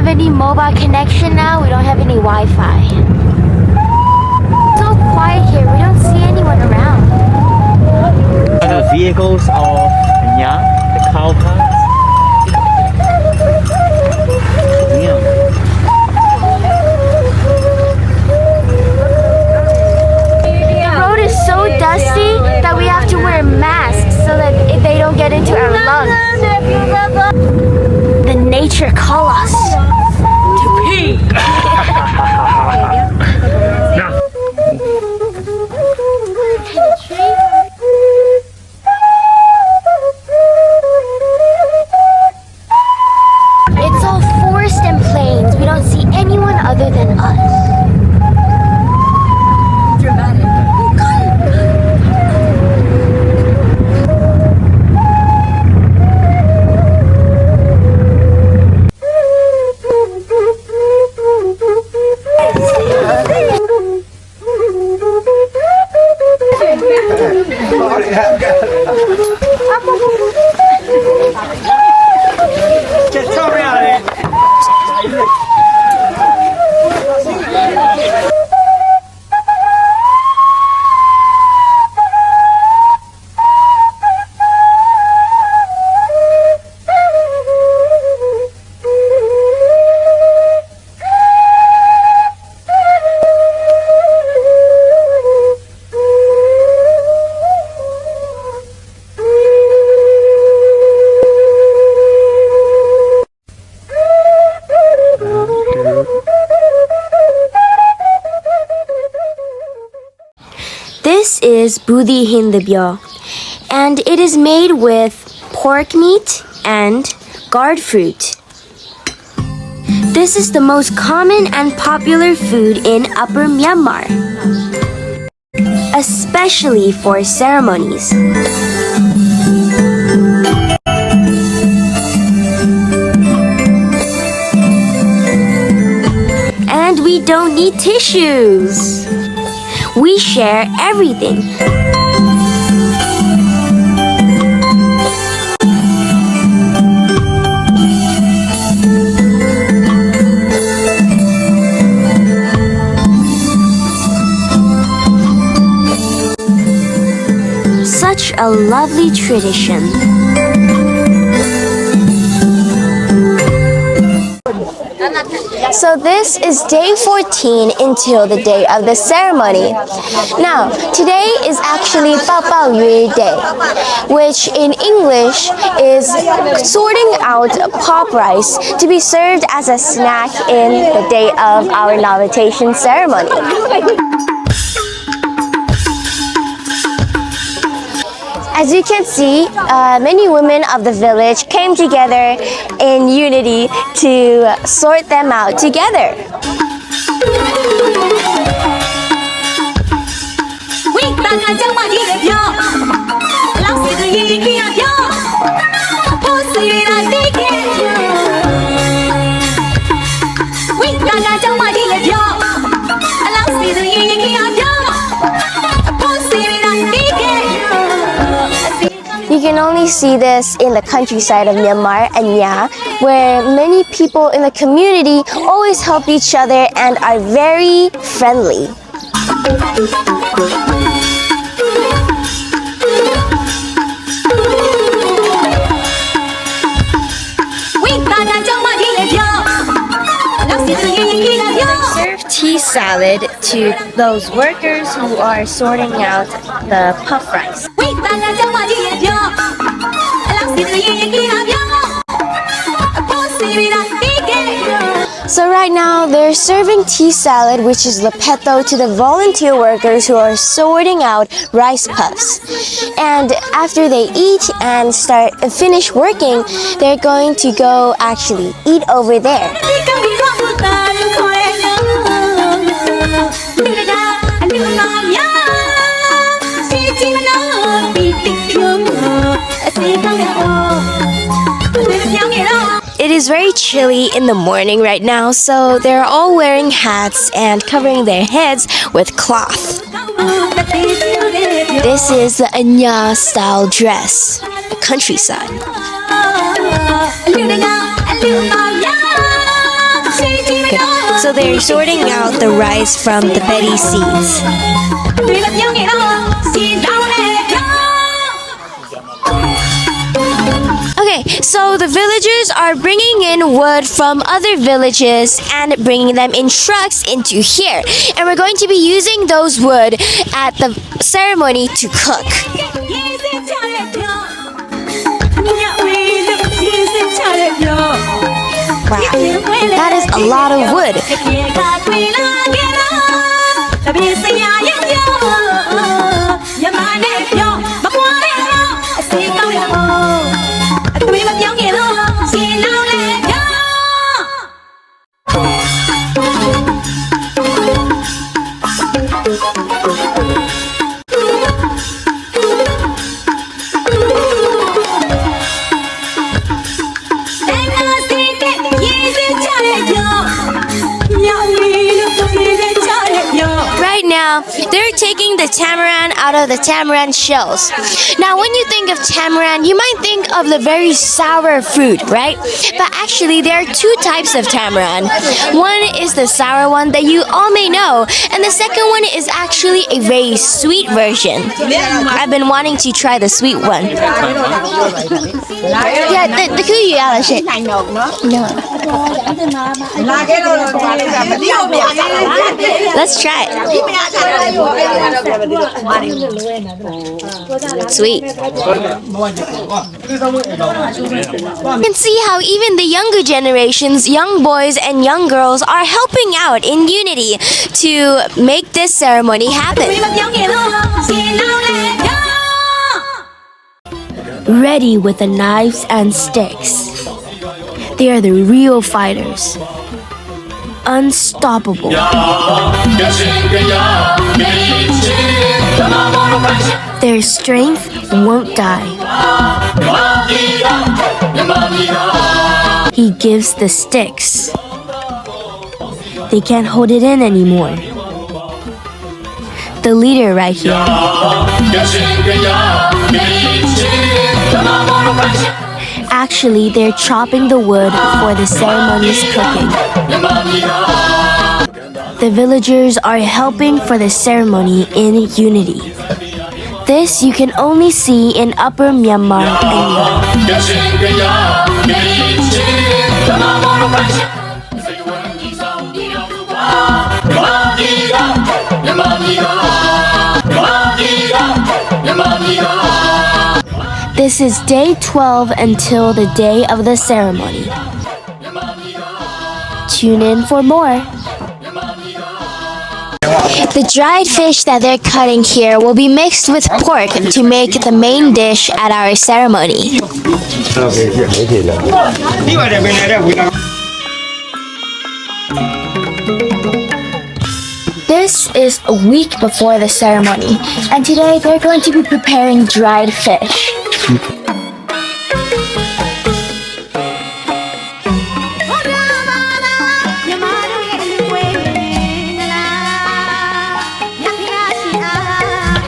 any mobile connection now. We don't have any Wi-Fi. So quiet here. We don't see anyone around. The vehicles of Nya, the cow paths. Yeah. The road is so dusty that we have to wear masks so that they don't get into our lungs. The nature call us to pee. It's all forest and plains. We don't see anyone other than us. This is budi hindabyo, and it is made with pork meat and gourd fruit. This is the most common and popular food in Upper Myanmar, especially for ceremonies. And we don't need tissues. We share everything. Such a lovely tradition. So this is day 14 until the day of the ceremony. Now, today is actually Bao Bao Yue Day, which in English is sorting out pop rice to be served as a snack in the day of our invitation ceremony. As you can see, many women of the village came together in unity to sort them out together. You can only see this in the countryside of Myanmar and Nya, where many people in the community always help each other and are very friendly. Serve tea salad to those workers who are sorting out the puff rice. So right now they're serving tea salad, which is lepeto, to the volunteer workers who are sorting out rice puffs. And after they eat and finish working, they're going to go actually eat over there. It is very chilly in the morning right now, so they're all wearing hats and covering their heads with cloth. This is the Anya style dress, the countryside. So they're sorting out the rice from the petty seeds. Okay, so the villagers are bringing in wood from other villages and bringing them in trucks into here. And we're going to be using those wood at the ceremony to cook. Wow, that is a lot of wood. Right now, they're taking the tamarind out of the tamarind shells. Now, when you think of tamarind, you might think of the very sour fruit, right? But actually, there are two types of tamarind. One is the sour one that you all may know, and the second one is actually a very sweet version. I've been wanting to try the sweet one. Yeah, the kuyu out of shit. No. Let's try it. Sweet. You can see how even the younger generations, young boys and young girls, are helping out in unity to make this ceremony happen. Ready with the knives and sticks. They are the real fighters. Unstoppable. Their strength won't die. He gives the sticks. They can't hold it in anymore. The leader right here. Actually, they're chopping the wood for the ceremony's cooking. The villagers are helping for the ceremony in unity. This you can only see in Upper Myanmar This is day 12 until the day of the ceremony. Tune in for more. The dried fish that they're cutting here will be mixed with pork to make the main dish at our ceremony. This is a week before the ceremony, and today they're going to be preparing dried fish.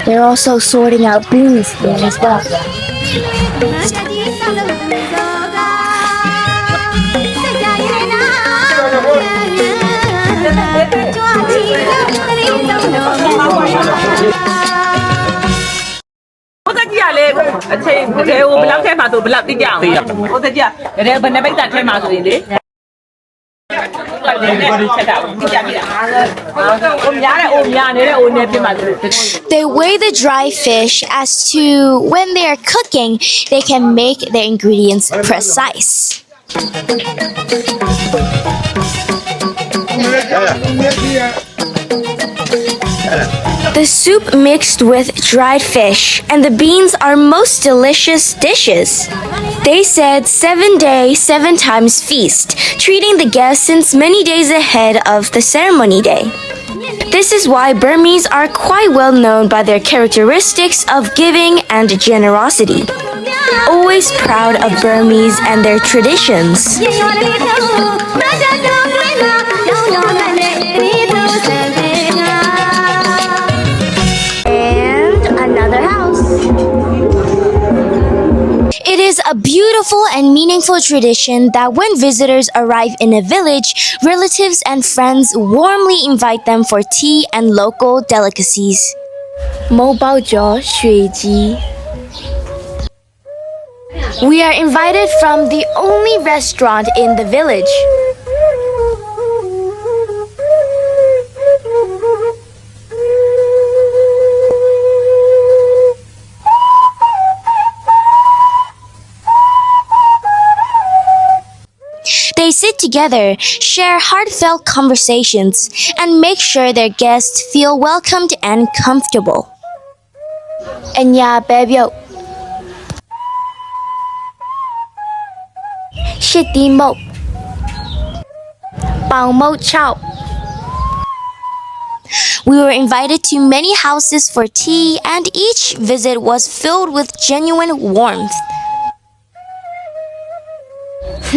They're also sorting out beans here as well. They weigh the dry fish as to when they are cooking, they can make the ingredients precise. The soup mixed with dried fish and the beans are most delicious dishes. They said 7 day, 7 times feast, treating the guests since many days ahead of the ceremony day. This is why Burmese are quite well known by their characteristics of giving and generosity. Always proud of Burmese and their traditions. And another house. It is a beautiful beautiful and meaningful tradition that when visitors arrive in a village, relatives and friends warmly invite them for tea and local delicacies. မိုးပေါက်ကျော်ရွှေကြီး We are invited from the only restaurant in the village. They sit together, share heartfelt conversations, and make sure their guests feel welcomed and comfortable. Anya bebyo. Shiti mo. Bao mo chao. We were invited to many houses for tea, and each visit was filled with genuine warmth.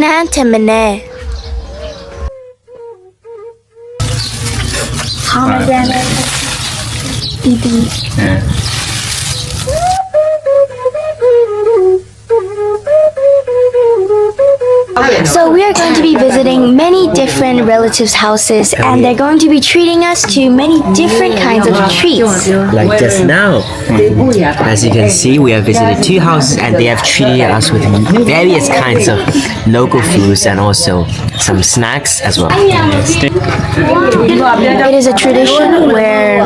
Nantamane. So we are going to be visiting many different relatives' houses, and they're going to be treating us to many different kinds of treats. Like just now. As you can see, we have visited 2 houses and they have treated us with various kinds of local foods and also some snacks as well. It is a tradition where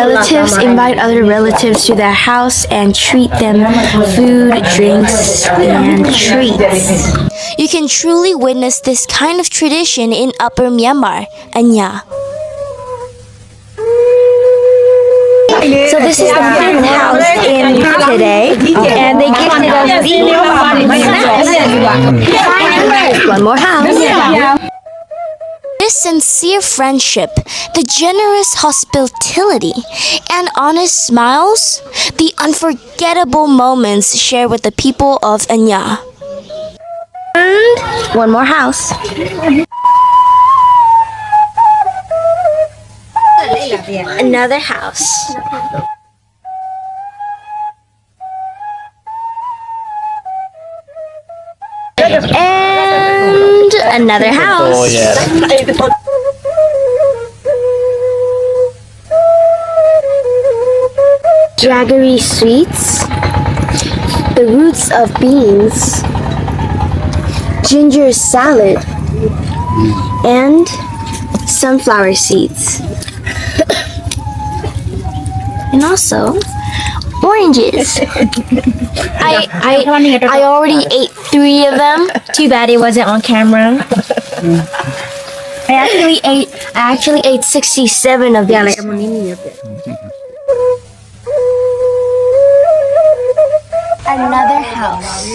relatives invite other relatives to their house and treat them food, drinks, and treats. You can truly witness this kind of tradition in Upper Myanmar, Anya. So this is the 5th house in today, and they gifted us these snacks. One more house. This sincere friendship, the generous hospitality, and honest smiles, the unforgettable moments shared with the people of Anya. And one more house. Another house. And another house. Oh, yeah. Jaggery sweets, the roots of beans, ginger salad, and sunflower seeds. And also oranges. I already ate 3 of them. Too bad it wasn't on camera. I actually ate 67 of these. Another house.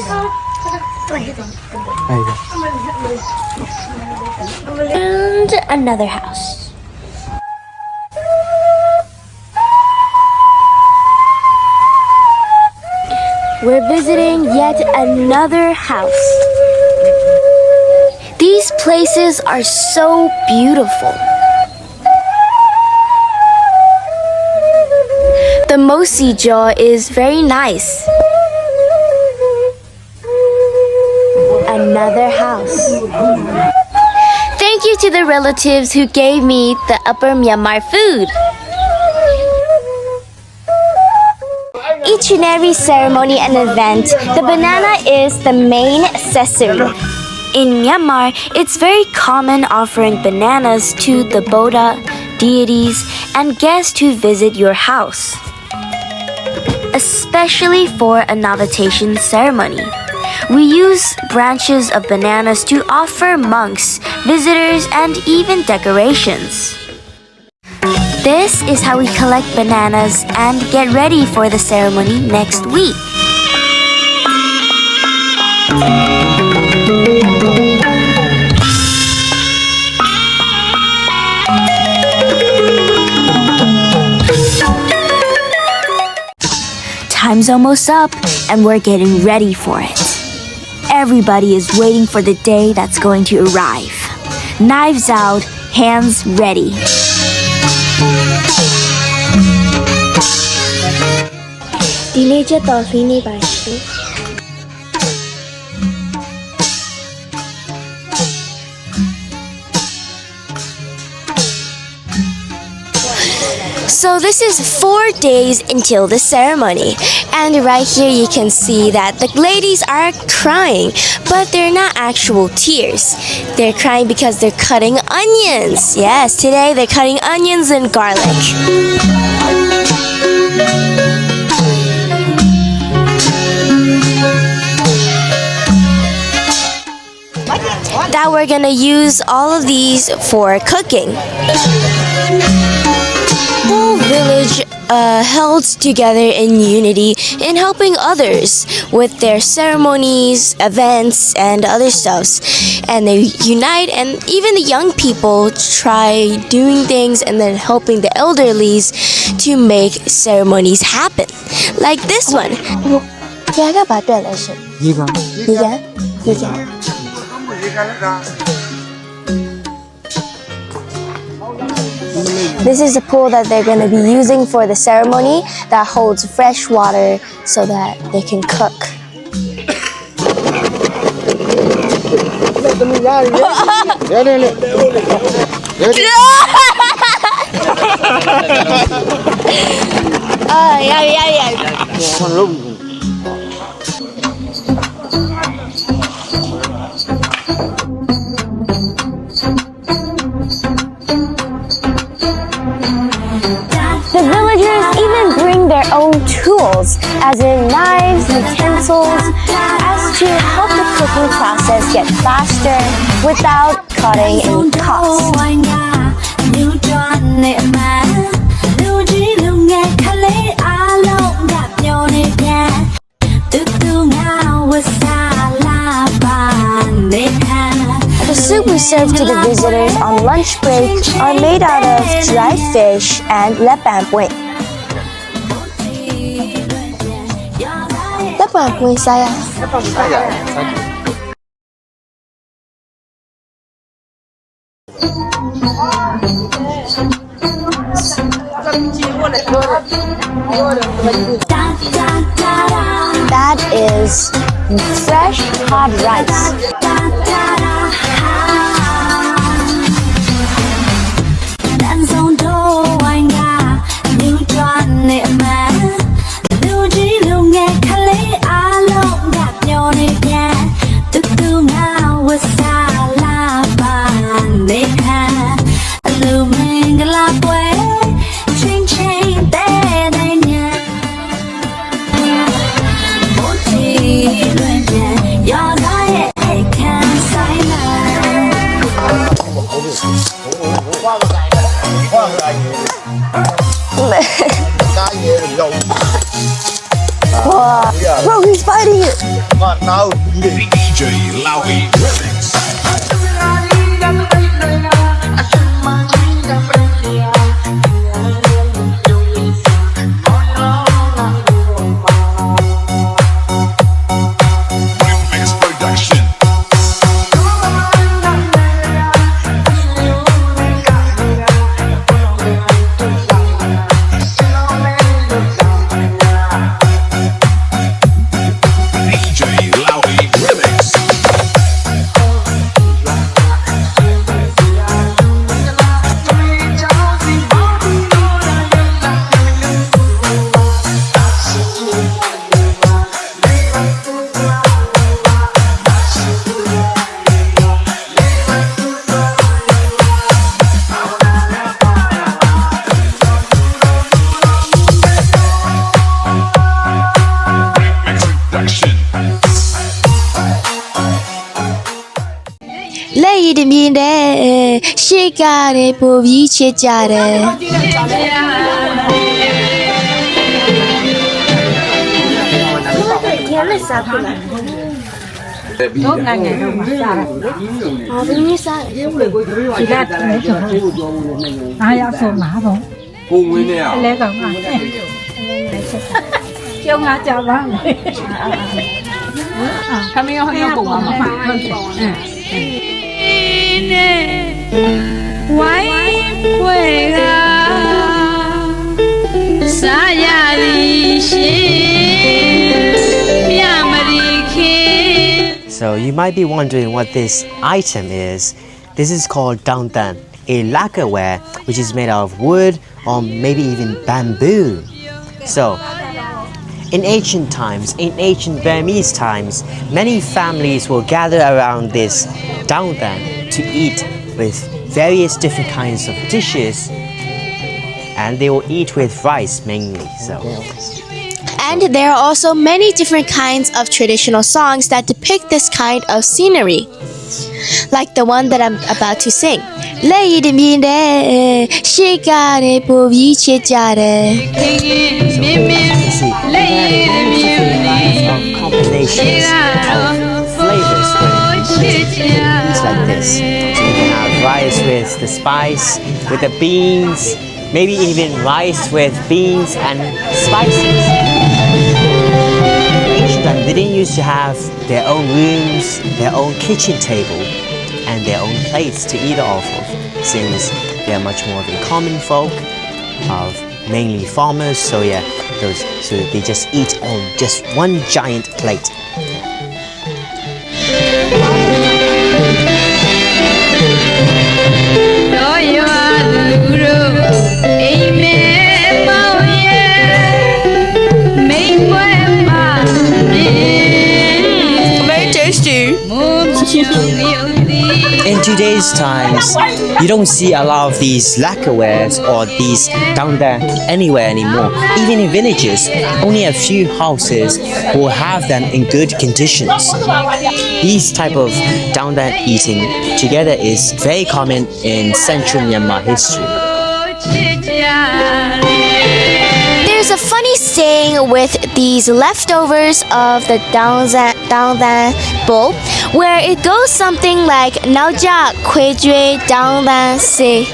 And another house. We're visiting yet another house. These places are so beautiful. The mosi jaw is very nice. Another house. Thank you to the relatives who gave me the Upper Myanmar food. Each and every ceremony and event, the banana is the main accessory. In Myanmar, it's very common offering bananas to the Buddha, deities, and guests who visit your house, especially for a novitation ceremony. We use branches of bananas to offer monks, visitors, and even decorations. This is how we collect bananas and get ready for the ceremony next week. Time's almost up and we're getting ready for it. Everybody is waiting for the day that's going to arrive. Knives out, hands ready. So this is 4 days until the ceremony, and right here you can see that the ladies are crying, but they're not actual tears. They're crying because they're cutting onions. Yes, today they're cutting onions and garlic. That we're gonna use all of these for cooking. Whole village held together in unity in helping others with their ceremonies, events, and other stuffs. And they unite, and even the young people try doing things and then helping the elderlies to make ceremonies happen. Like this one. This is a pool that they're going to be using for the ceremony that holds fresh water so that they can cook. The villagers even bring their own tools, as in knives, utensils, as to help the cooking process get faster without cutting any costs. The soup we serve to the visitors on lunch break are made out of dry fish and lepanpuin. Lepanpuin saya. That is fresh hot rice. Bro, he's fighting it. DJ Lowy Remix. Lady Minde, she got it, Poviche Jare. So you might be wondering what this item is. This is called dantan, a lacquerware which is made out of wood or maybe even bamboo. So, in ancient times, in ancient Burmese times, many families will gather around this dangdang to eat with various different kinds of dishes, and they will eat with rice mainly. And there are also many different kinds of traditional songs that depict this kind of scenery. Like the one that I'm about to sing. Combinations of flavors when it's like this. So you can have rice with the spice, with the beans, maybe even rice with beans and spices. In ancient time, they didn't used to have their own rooms, their own kitchen table, and their own plates to eat off of, since they are much more of a common folk of mainly farmers. So yeah, so they just eat on just one giant plate. Very tasty. In today's times, you don't see a lot of these lacquerwares or these dangdang anywhere anymore. Even in villages, only a few houses will have them in good conditions. These type of dangdang eating together is very common in central Myanmar history. There's a funny saying with these leftovers of the dangdang bowl, where it goes something like "Naoja kwejue dangdang se."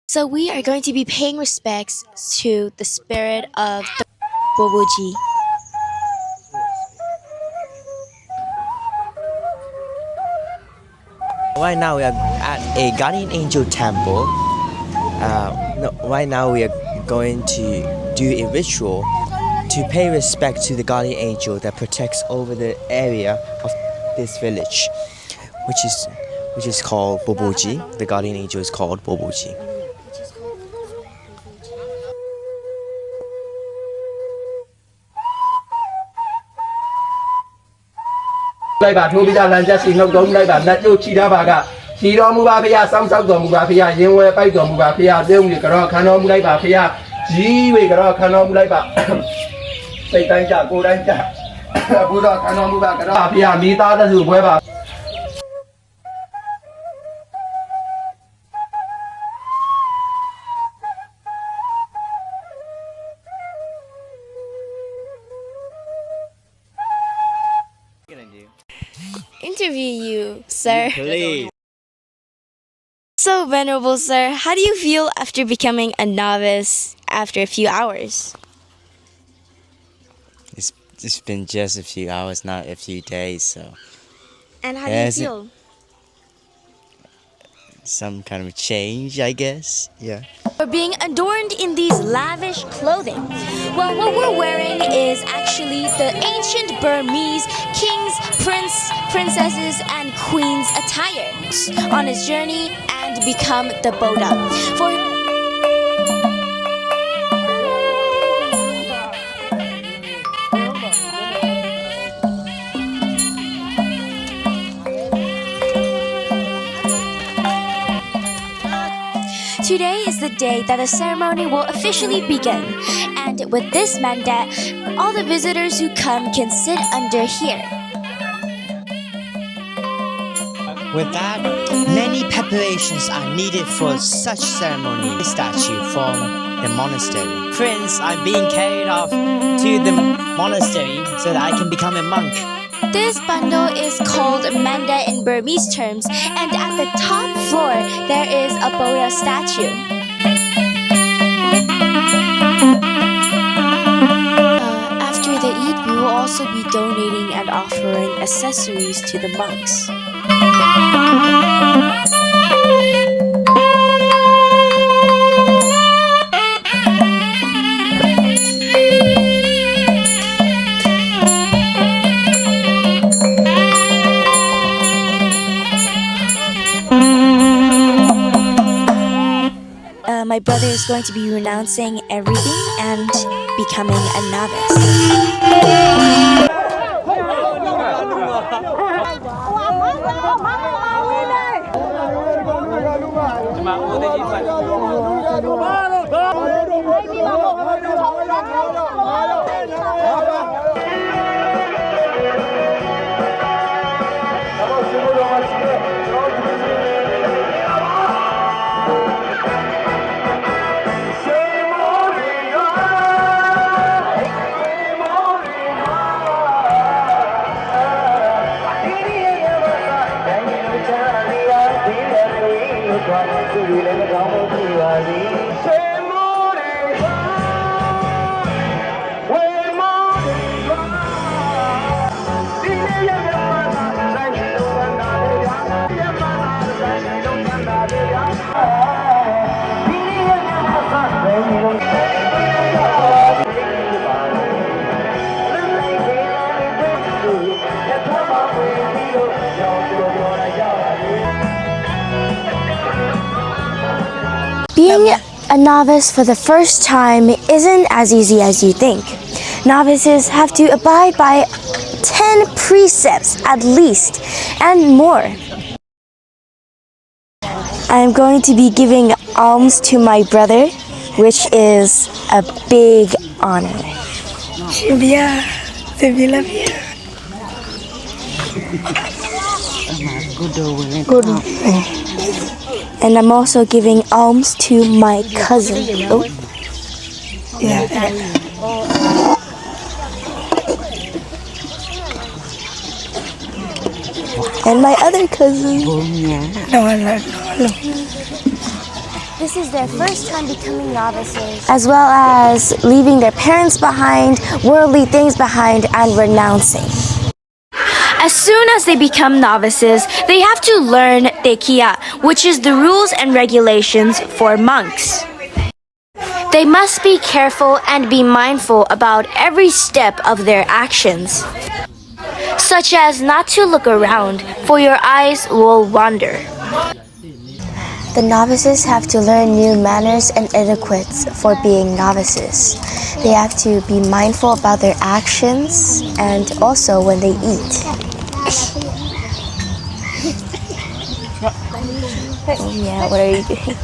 So we are going to be paying respects to the spirit of the Boboji. Right now we are at a guardian angel temple. Right now we are going to do a ritual to pay respect to the guardian angel that protects over the area of this village, which is called Boboji. The guardian angel is called Boboji. လိုက်ပါထိုးပြီးသားလမ်းချက်စီနှုတ်တော်မူလိုက်ပါနတ်တို့ချီထားပါကချီတော်မူပါဖေရစောင်းဆောက်တော်မူပါဖေရရင်ဝဲပိုက်တော်မူပါဖေရသေုံကြီးကြောခံတော်မူလိုက်ပါဖေရကြီးဝေကြောခံတော်မူလိုက်ပါစိတ်တိုင်းကြကိုယ်တိုင်းကြဘုရားခံတော်မူပါကြောဖေရမိသားစုပွဲပါ Interview you, sir. Please. So, Venerable Sir, how do you feel after becoming a novice after a few hours? It's been just a few hours, not a few days, so And how do Yeah, you is it- feel? some kind of change, I guess. Yeah. We're being adorned in these lavish clothing. Well, what we're wearing is actually the ancient Burmese kings, princesses, and queens attire on his journey and become the Boda. Today is the day that the ceremony will officially begin, and with this mandate, all the visitors who come can sit under here. With that, many preparations are needed for such ceremony. A statue from the monastery. Prince, I'm being carried off to the monastery so that I can become a monk. This bundle is called manda in Burmese terms, and at the top floor there is a Buddha statue. After the Eid, we will also be donating and offering accessories to the monks. my brother is going to be renouncing everything and becoming a novice. Being a novice for the first time isn't as easy as you think. Novices have to abide by 10 precepts at least and more. I'm going to be giving alms to my brother, which is a big honor. And I'm also giving alms to my cousin. Oh. And my other cousin. This is their first time becoming novices, as well as leaving their parents behind, worldly things behind, and renouncing. As soon as they become novices, they have to learn tekiya, which is the rules and regulations for monks. They must be careful and be mindful about every step of their actions, such as not to look around, for your eyes will wander. The novices have to learn new manners and etiquettes for being novices. They have to be mindful about their actions and also when they eat. Oh yeah, what are you doing?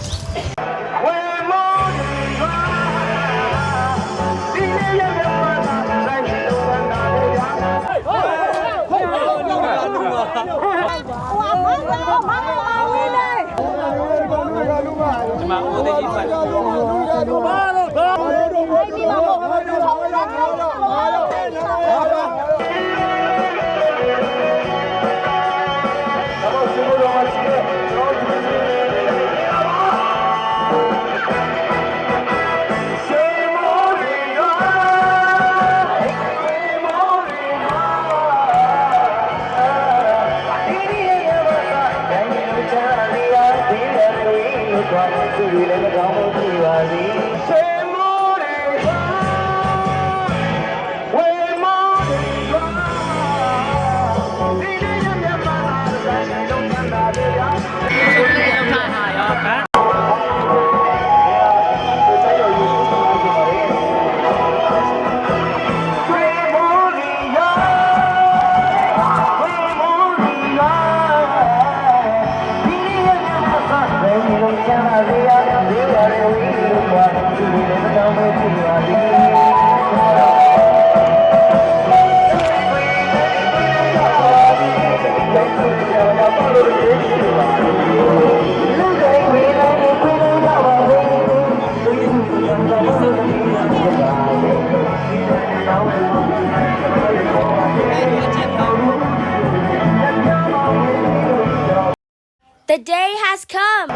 The day has come.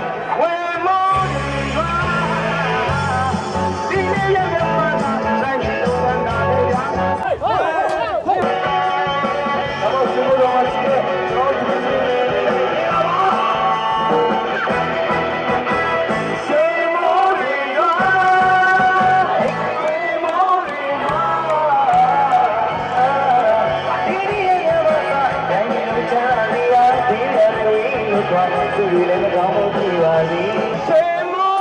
Say more.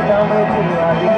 တောင်းပေးကြည့်ပါဒီ